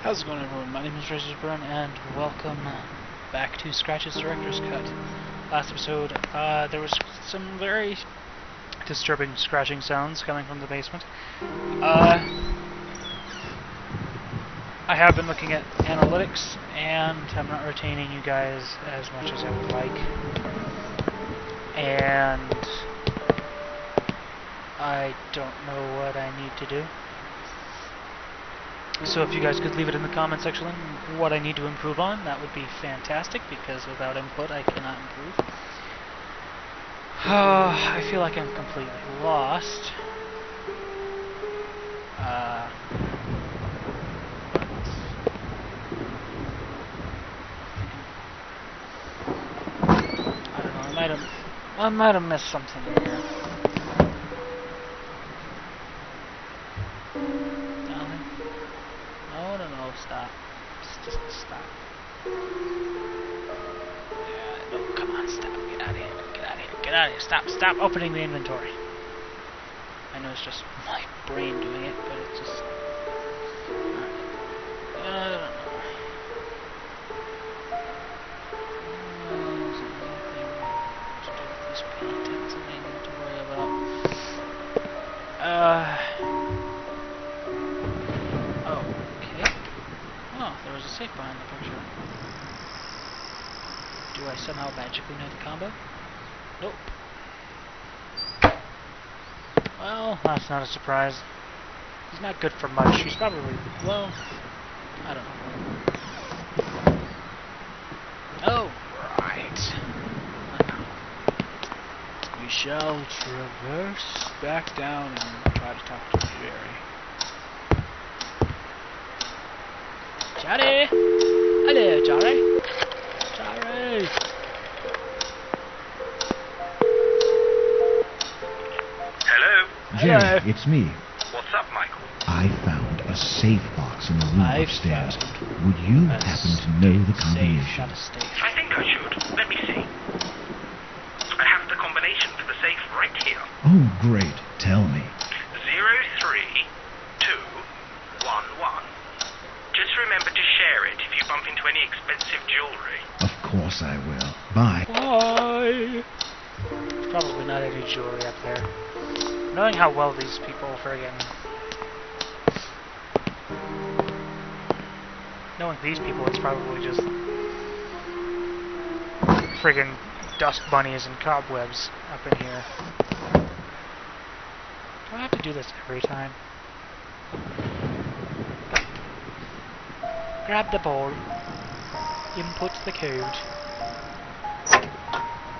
How's it going, everyone? My name is Razorburn, and welcome back to Scratch's Director's Cut. Last episode, there was some very disturbing scratching sounds coming from the basement. I have been looking at analytics, and I'm not retaining you guys as much as I would like. And I don't know what I need to do. So if you guys could leave it in the comment section what I need to improve on, that would be fantastic, because without input I cannot improve. I feel like I'm completely lost. I don't know, I might have missed something here. No, stop. Just stop. No, come on, stop. Get out of here. Get out of here. Get out of here. Stop opening the inventory. I know it's just my brain doing it, but it's just... Alright. These contents I need to worry about. Oh, there was a safe behind the picture. Do I somehow magically know the combo? Nope. Well, that's not a surprise. He's not good for much. He's probably, well, I don't know. Oh, right. We shall traverse back down and try to talk to Jerry. Jerry! Hello, Jerry! Jerry! Hello? Jerry, it's me. What's up, Michael? I found a safe box in the room upstairs. Would you happen to know the combination? I think I should. Let me see. I have the combination for the safe right here. Oh, great. Tell me. 03211. Just remember to share it if you bump into any expensive jewelry. Of course I will. Bye. Bye! There's probably not any jewelry up there. Knowing how well these people friggin'... Knowing these people, it's probably just... friggin' dust bunnies and cobwebs up in here. Do I have to do this every time? Grab the ball. Input the code.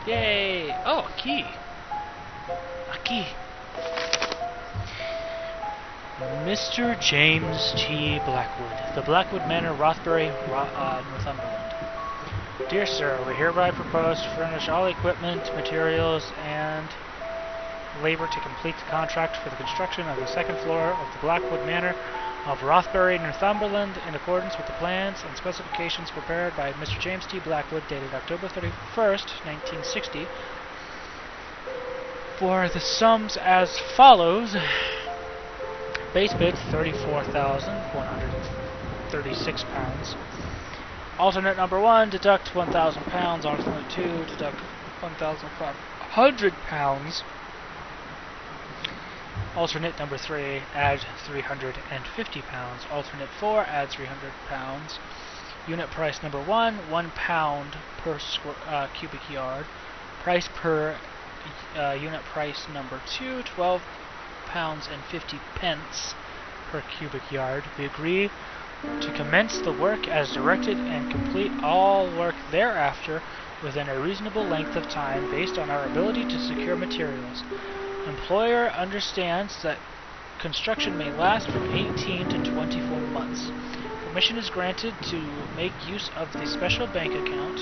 Yay! Oh, a key! A key! Mr. James T. Blackwood, the Blackwood Manor, Rothbury, Northumberland. Dear Sir, we hereby propose to furnish all equipment, materials, and labor to complete the contract for the construction of the second floor of the Blackwood Manor of Rothbury, Northumberland, in accordance with the plans and specifications prepared by Mr. James T. Blackwood, dated October 31st, 1960, for the sums as follows. Base bid, £34,136. Alternate number 1, deduct £1,000. Alternate 2, deduct £1,500. Alternate number 3, add £350. Alternate 4, add £300. Unit price number 1, £1 per cubic yard. Price per unit price number 2, £12.50 per cubic yard. We agree to commence the work as directed and complete all work thereafter within a reasonable length of time based on our ability to secure materials. Employer understands that construction may last from 18 to 24 months. Permission is granted to make use of the special bank account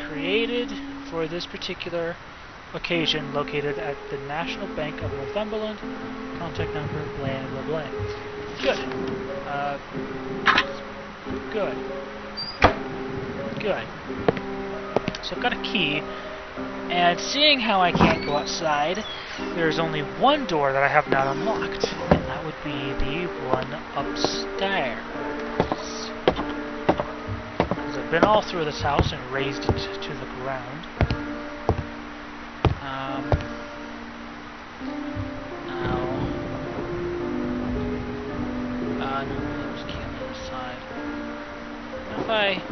created for this particular occasion, located at the National Bank of Northumberland. Contact number, blah, blah, blah. Good. Good. So I've got a key. And seeing how I can't go outside, there's only one door that I have not unlocked, and that would be the one upstairs. Because I've been all through this house and raised it to the ground. No, there's a key on the other side. What if I...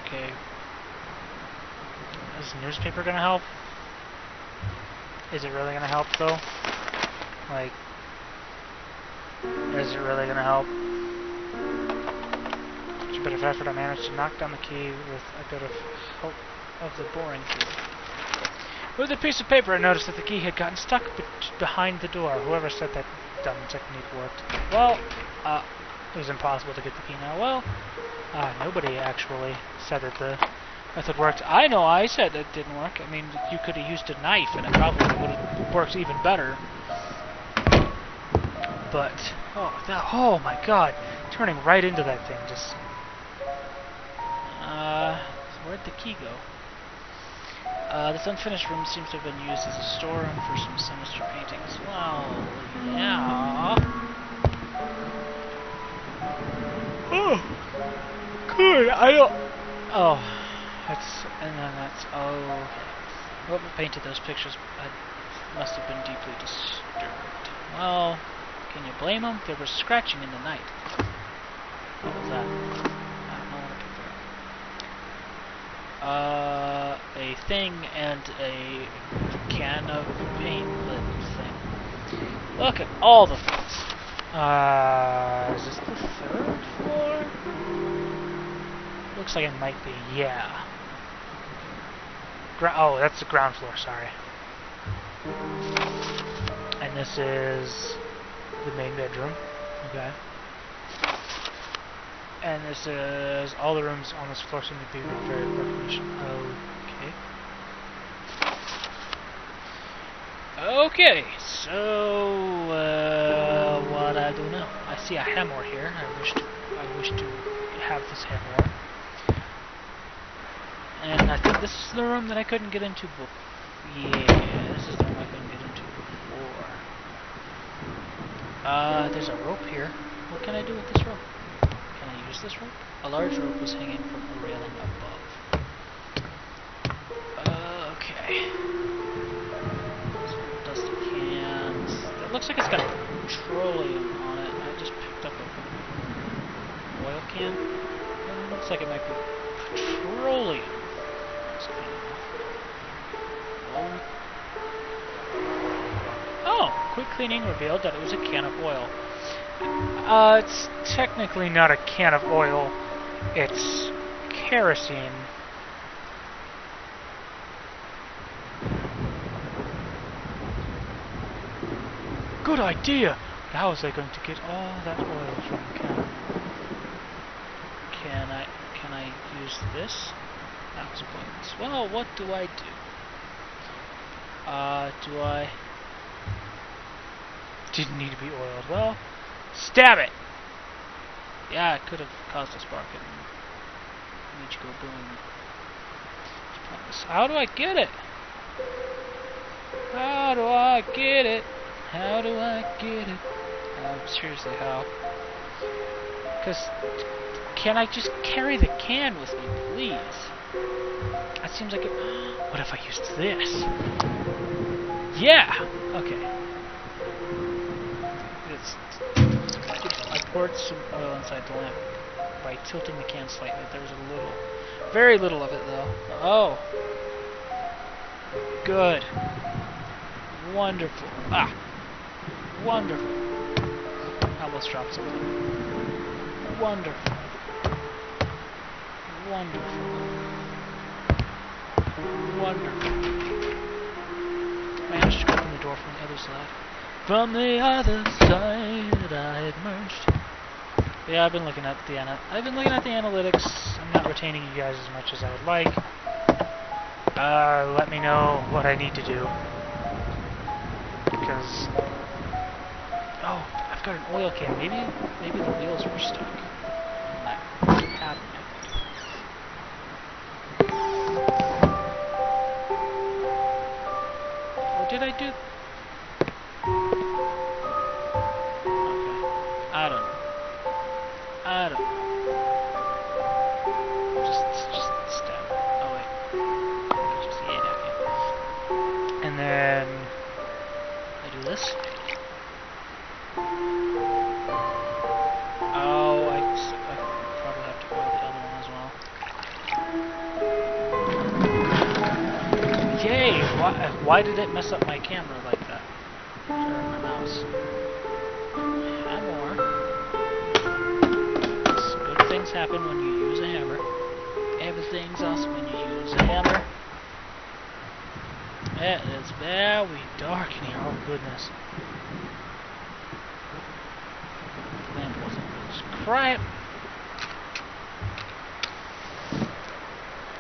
Okay. Is the newspaper gonna help? Is it really gonna help though? Like, is it really gonna help? With a bit of effort, I managed to knock down the key with a bit of help of the boring tool. With a piece of paper, I noticed that the key had gotten stuck behind the door. Whoever said that dumb technique worked. Well, it was impossible to get the key now. Well, nobody actually said that the method worked. I know I said it didn't work. I mean, you could have used a knife and it probably would have worked even better. But, oh my god, turning right into that thing, just... So where'd the key go? This unfinished room seems to have been used as a storeroom for some sinister paintings. Well, yeah. Oh, good. I don't. Oh, oh. Whoever painted those pictures must have been deeply disturbed. Well, can you blame them? There was scratching in the night. What was that? I don't know what I picked there. A thing and a can of paint thing. Look at all the things. Is this the third floor? Looks like it might be, yeah. Oh, that's the ground floor, sorry. And this is the main bedroom. Okay. And this is all the rooms on this floor seem to be very condition. Okay. Okay, so what I do now? I see a hammer here. I wish to have this hammer. And I think this is the room that I couldn't get into before. Yeah, this is the room I couldn't get into before. There's a rope here. What can I do with this rope? Can I use this rope? A large rope was hanging from a railing above. Okay. So dusty cans. It looks like it's got petroleum on it. I just picked up an oil can. It looks like it might be petroleum. Oh, quick cleaning revealed that it was a can of oil. It's technically not a can of oil. It's kerosene. Good idea! How was I going to get all that oil from the can? Can I use this? That was pointless. Well, what do I do? Do I... Didn't need to be oiled. Well, stab it! Yeah, it could have caused a spark and made you go boom. How do I get it? How do I get it? How do I get it? Seriously, how? Because, can I just carry the can with me, please? That seems like it... What if I used this? Yeah! Okay. I poured some oil inside the lamp by tilting the can slightly. There was a little... Very little of it, though. Oh. Good. Wonderful. Ah. Wonderful. I almost dropped something. Wonderful. Wonderful. Wonderful. Managed to open the door from the other side. From the other side, I emerged. Yeah, I've been looking at the analytics. I'm not retaining you guys as much as I would like. Let me know what I need to do. Because... Oh, I've got an oil can. Maybe the wheels were stuck on that cabinet. Or did I do... do this. Oh, I probably have to oil the other one as well. Yay! Why did it mess up my camera like that? Turn my mouse. And more. Good things happen when you use a hammer. Everything's awesome when you use a hammer. It is very dark in here. Oh goodness. The lamp wasn't just crap.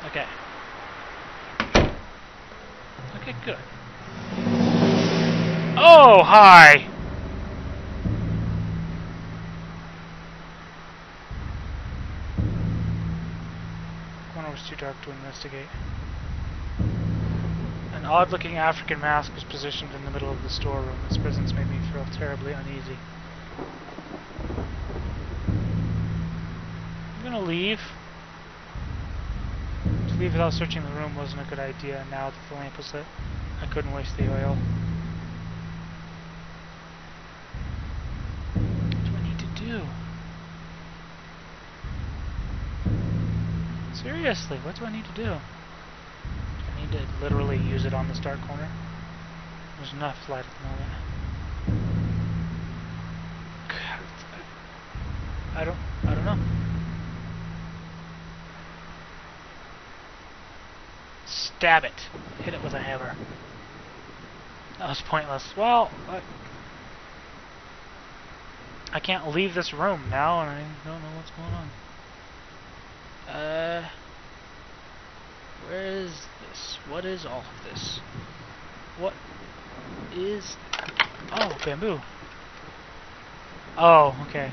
Okay. Okay, good. Oh, hi! The corner was too dark to investigate. An odd-looking African mask was positioned in the middle of the storeroom. Its presence made me feel terribly uneasy. I'm gonna leave. To leave without searching the room wasn't a good idea, and now that the lamp was lit, I couldn't waste the oil. What do I need to do? Seriously, what do I need to do? I need to literally use it on this dark corner. There's enough light at the moment. God, I don't know. Stab it. Hit it with a hammer. That was pointless. Well, I can't leave this room now, and I don't know what's going on. Where is this? What is all of this? What is... Oh, bamboo. Oh, okay.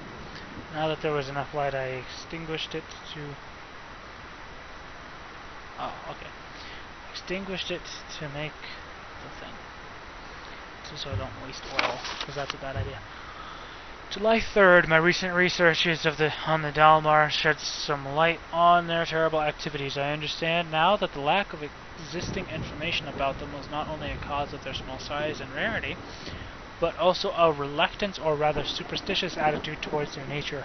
Now that there was enough light, I extinguished it to... Oh, okay. Extinguished it to make the thing. So I don't waste oil, because that's a bad idea. July 3rd, my recent researches on the Dalmar shed some light on their terrible activities. I understand now that the lack of existing information about them was not only a cause of their small size and rarity, but also a reluctance or rather superstitious attitude towards their nature.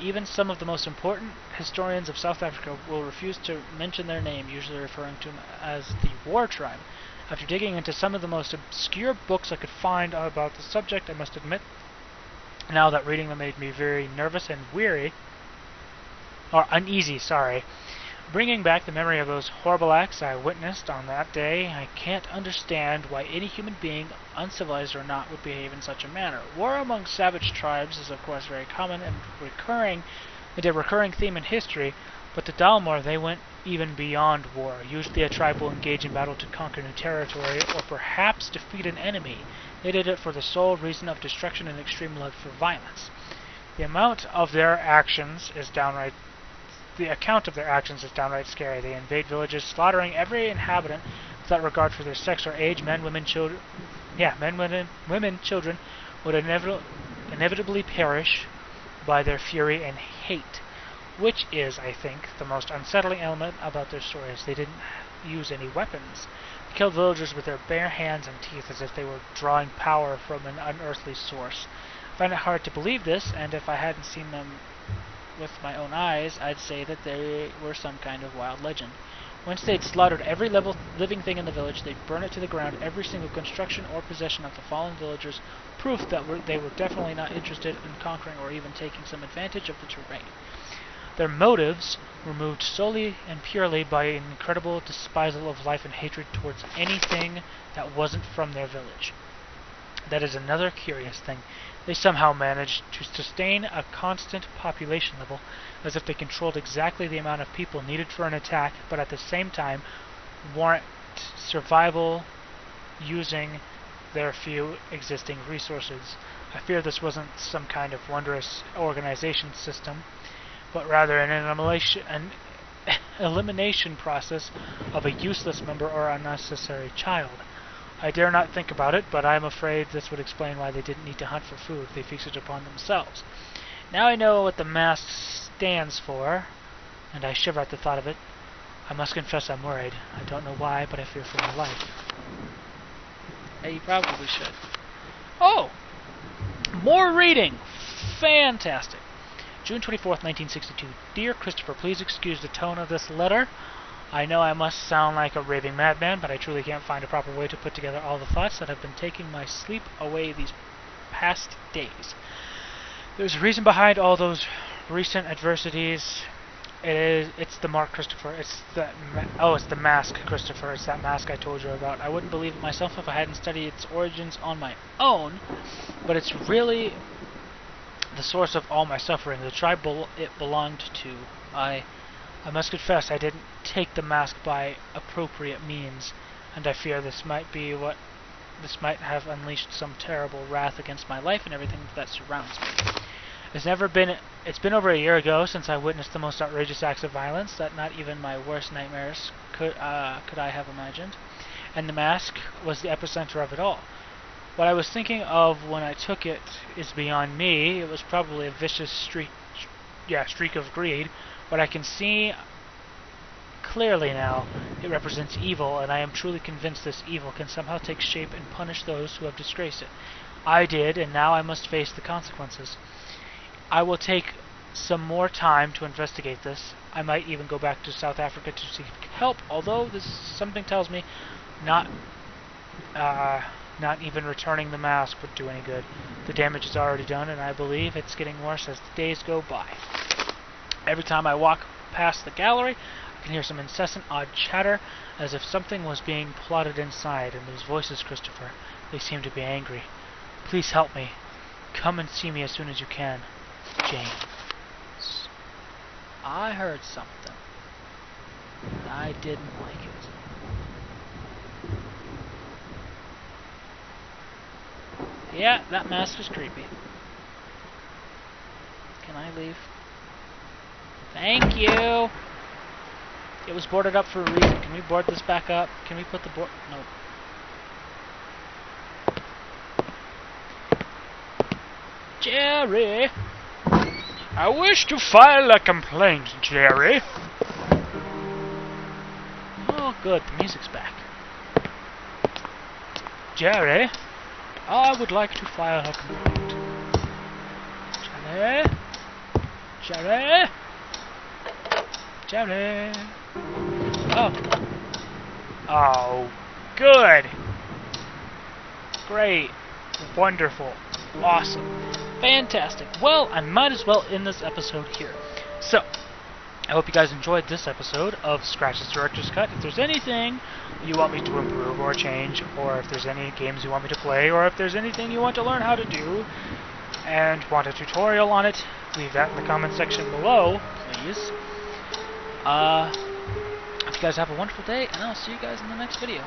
Even some of the most important historians of South Africa will refuse to mention their name, usually referring to them as the War Tribe. After digging into some of the most obscure books I could find about the subject, I must admit now that reading them made me very nervous and uneasy, sorry. Bringing back the memory of those horrible acts I witnessed on that day, I can't understand why any human being, uncivilized or not, would behave in such a manner. War among savage tribes is of course very common and a recurring theme in history, but to Dalmor they went even beyond war. Usually a tribe will engage in battle to conquer new territory or perhaps defeat an enemy. They did it for the sole reason of destruction and extreme love for violence. The account of their actions is downright scary. They invade villages, slaughtering every inhabitant without regard for their sex or age. Men, women, children would inevitably perish by their fury and hate, which is, I think, the most unsettling element about their stories. They didn't use any weapons. They killed villagers with their bare hands and teeth as if they were drawing power from an unearthly source. I find it hard to believe this, and if I hadn't seen them with my own eyes, I'd say that they were some kind of wild legend. Once they'd slaughtered every living thing in the village, they'd burn it to the ground, every single construction or possession of the fallen villagers, proof that they were definitely not interested in conquering or even taking some advantage of the terrain. Their motives were moved solely and purely by an incredible despisal of life and hatred towards anything that wasn't from their village. That is another curious thing. They somehow managed to sustain a constant population level, as if they controlled exactly the amount of people needed for an attack, but at the same time warrant survival using their few existing resources. I fear this wasn't some kind of wondrous organization system, but rather an elimination process of a useless member or unnecessary child. I dare not think about it, but I am afraid this would explain why they didn't need to hunt for food. They feasted upon themselves. Now I know what the mask stands for, and I shiver at the thought of it. I must confess I'm worried. I don't know why, but I fear for my life. You probably should. Oh! More reading! Fantastic. June 24th, 1962. Dear Christopher, please excuse the tone of this letter. I know I must sound like a raving madman, but I truly can't find a proper way to put together all the thoughts that have been taking my sleep away these past days. There's a reason behind all those recent adversities. It's the mark, Christopher. It's the mask, Christopher. It's that mask I told you about. I wouldn't believe it myself if I hadn't studied its origins on my own, but it's really the source of all my suffering, the tribe it belonged to. I must confess I didn't take the mask by appropriate means, and I fear this might have unleashed some terrible wrath against my life and everything that surrounds me. It's been over a year ago since I witnessed the most outrageous acts of violence that not even my worst nightmares could I have imagined, and the mask was the epicenter of it all. What I was thinking of when I took it is beyond me. It was probably a vicious streak of greed. What I can see clearly now, it represents evil, and I am truly convinced this evil can somehow take shape and punish those who have disgraced it. I did, and now I must face the consequences. I will take some more time to investigate this. I might even go back to South Africa to seek help, although something tells me not even returning the mask would do any good. The damage is already done, and I believe it's getting worse as the days go by. Every time I walk past the gallery, I can hear some incessant odd chatter, as if something was being plotted inside, and those voices, Christopher, they seem to be angry. Please help me. Come and see me as soon as you can. James. I heard something, and I didn't like it. Yeah, that mask is creepy. Can I leave? Thank you! It was boarded up for a reason. Can we board this back up? Can we put the board... Nope. Jerry! I wish to file a complaint, Jerry. Oh, good. The music's back. Jerry, I would like to file a complaint. Jerry? Jerry? Jerry? Oh. Oh, good. Great. Wonderful. Awesome. Fantastic. Well, I might as well end this episode here. So, I hope you guys enjoyed this episode of Scratch's Director's Cut. If there's anything you want me to improve or change, or if there's any games you want me to play, or if there's anything you want to learn how to do, and want a tutorial on it, leave that in the comment section below, please. Hope you guys have a wonderful day, and I'll see you guys in the next video.